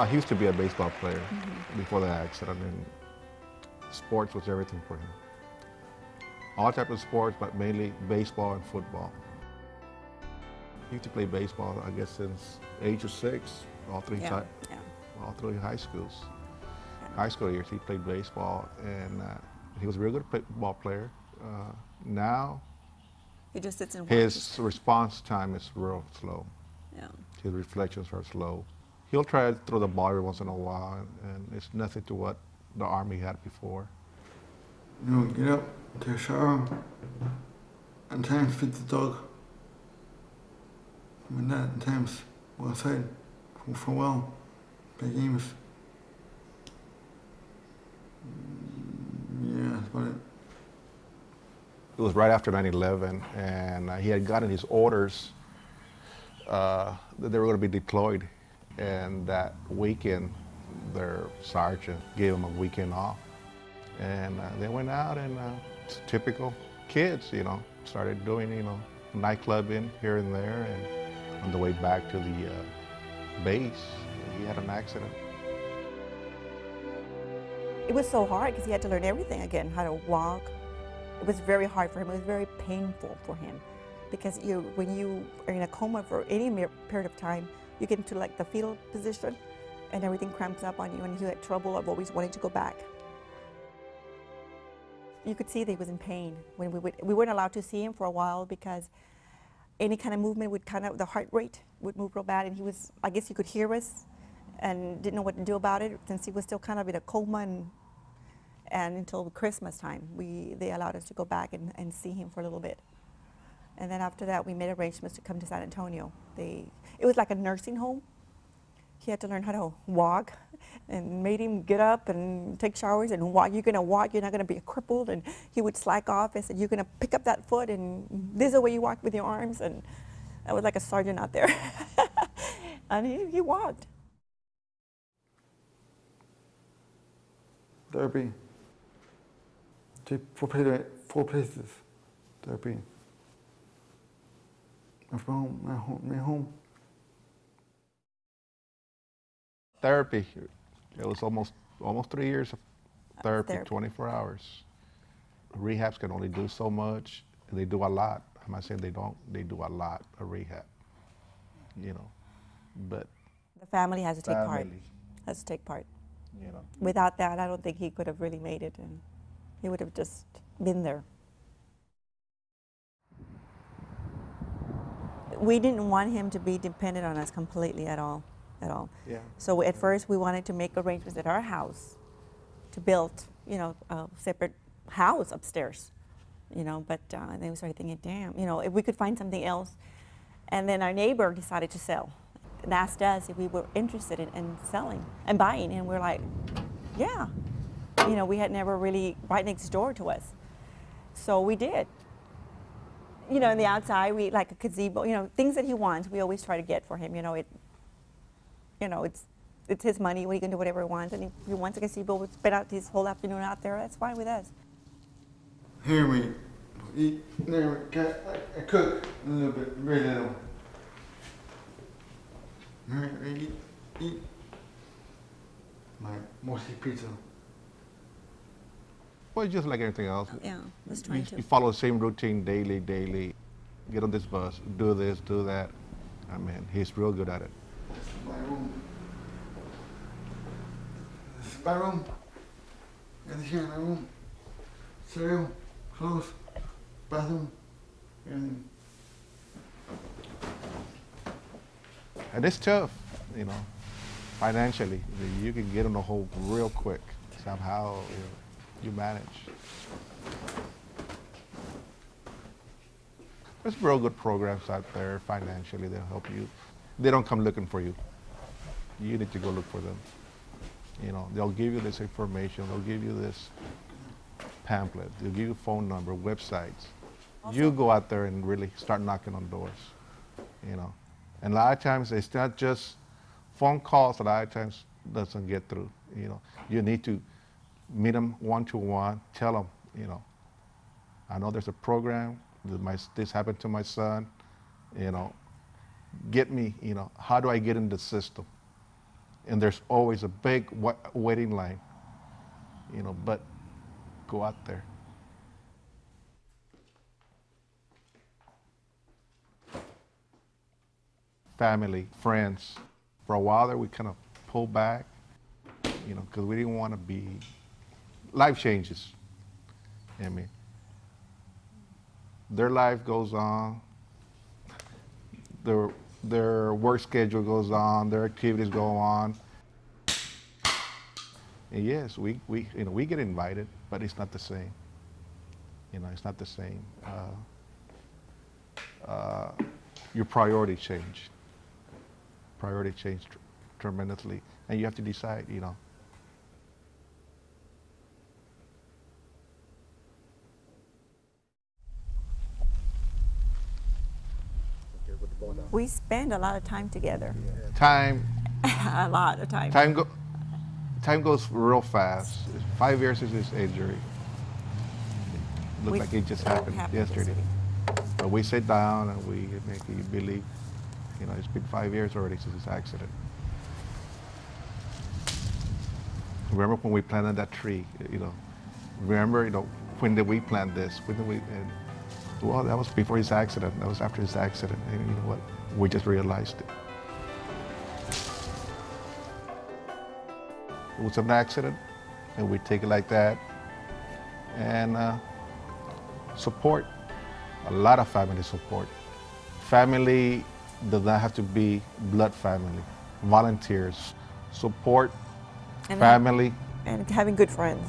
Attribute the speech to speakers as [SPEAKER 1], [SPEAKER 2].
[SPEAKER 1] He used to be a baseball player before the accident, and sports was everything for him. All types of sports, but mainly baseball and football. He used to play baseball, I guess, since age of 6, all three high schools.
[SPEAKER 2] Yeah.
[SPEAKER 1] High school years, he played baseball, and he was a real good ball player. Now,
[SPEAKER 2] He just sits and
[SPEAKER 1] his
[SPEAKER 2] watches.
[SPEAKER 1] response time is real slow.
[SPEAKER 2] Yeah.
[SPEAKER 1] His reflections are slow. He'll try to throw the ball every once in a while, and it's nothing to what the Army had before.
[SPEAKER 3] You know, get up, take a shower, and times feed the dog. And that, and times go outside for a while, play games. Yeah, that's about it.
[SPEAKER 1] It was right after 9/11, and he had gotten his orders that they were going to be deployed. And that weekend, their sergeant gave them a weekend off. And they went out and typical kids, started doing, nightclubbing here and there. And on the way back to the base, he had an accident.
[SPEAKER 2] It was so hard because he had to learn everything again, how to walk. It was very hard for him. It was very painful for him because when you are in a coma for any period of time, you get into like the fetal position and everything cramps up on you and you had trouble of always wanting to go back. You could see that he was in pain. When we weren't allowed to see him for a while because any kind of movement would the heart rate would move real bad, and he was, I guess you could hear us and didn't know what to do about it since he was still kind of in a coma, and until Christmas time, they allowed us to go back and see him for a little bit. And then after that, we made arrangements to come to San Antonio. It was like a nursing home. He had to learn how to walk, and made him get up and take showers and walk. You're going to walk, you're not going to be crippled. And he would slack off and said, you're going to pick up that foot, and this is the way you walk with your arms. And I was like a sergeant out there. And he walked.
[SPEAKER 3] Therapy. Take 4 places. Therapy. My home.
[SPEAKER 1] Therapy. It was almost 3 years of therapy, 24 hours. Rehabs can only do so much, and they do a lot. I'm not saying they don't. They do a lot of rehab, but
[SPEAKER 2] the family has to take part. Has to take part. Without that, I don't think he could have really made it, and he would have just been there. We didn't want him to be dependent on us completely at all.
[SPEAKER 1] Yeah.
[SPEAKER 2] So at first we wanted to make arrangements at our house to build, a separate house upstairs, but then we started thinking, damn, if we could find something else. And then our neighbor decided to sell and asked us if we were interested in selling and buying, and we're like, yeah. We had never really, right next door to us. So we did. In the outside, we like a gazebo, things that he wants, we always try to get for him. It's his money. He can do whatever he wants. And if he wants a gazebo, we'll spend out his whole afternoon out there. That's fine with us.
[SPEAKER 3] Here we eat. There I cook a little bit, very little. Here eat. Mostly pizza.
[SPEAKER 1] Well, just like everything else.
[SPEAKER 2] Yeah, let's try to.
[SPEAKER 1] You follow the same routine daily. Get on this bus, do this, do that. I mean, he's real good at it.
[SPEAKER 3] This is my room. This is my room. And here in my room. Cereal, clothes, bathroom, and
[SPEAKER 1] it's tough, financially. You can get on a hole real quick. Somehow, you manage. There's real good programs out there financially. They'll help you. They don't come looking for you. You need to go look for them. They'll give you this information. They'll give you this pamphlet. They'll give you a phone number, websites. Also, you go out there and really start knocking on doors. And a lot of times it's not just phone calls. A lot of times doesn't get through. You need to meet them one-to-one. Tell them, I know there's a program. This happened to my son. Get me. How do I get in the system? And there's always a big waiting line, you know, but go out there. Family, friends. For a while there, we kind of pulled back, you know, because we didn't want to be, life changes. I mean, their life goes on, their work schedule goes on, their activities go on. And yes, we get invited, but it's not the same. You know, it's not the same. Your priorities change. Priorities change tremendously, and you have to decide, you know.
[SPEAKER 2] We spend a lot of time together.
[SPEAKER 1] Time,
[SPEAKER 2] A lot of time.
[SPEAKER 1] time goes real fast. 5 years since his injury. Looked
[SPEAKER 2] We-
[SPEAKER 1] like it just happened yesterday. But we sit down and we make you believe, you know, it's been 5 years already since his accident. Remember when we planted that tree, you know, remember, you know, when did we plant this? When did we, and, well, that was before his accident. That was after his accident. And you know what? We just realized it. It was an accident, and we take it like that. And support, a lot of family support. Family does not have to be blood family. Volunteers, support,
[SPEAKER 2] And
[SPEAKER 1] family.
[SPEAKER 2] and having good friends.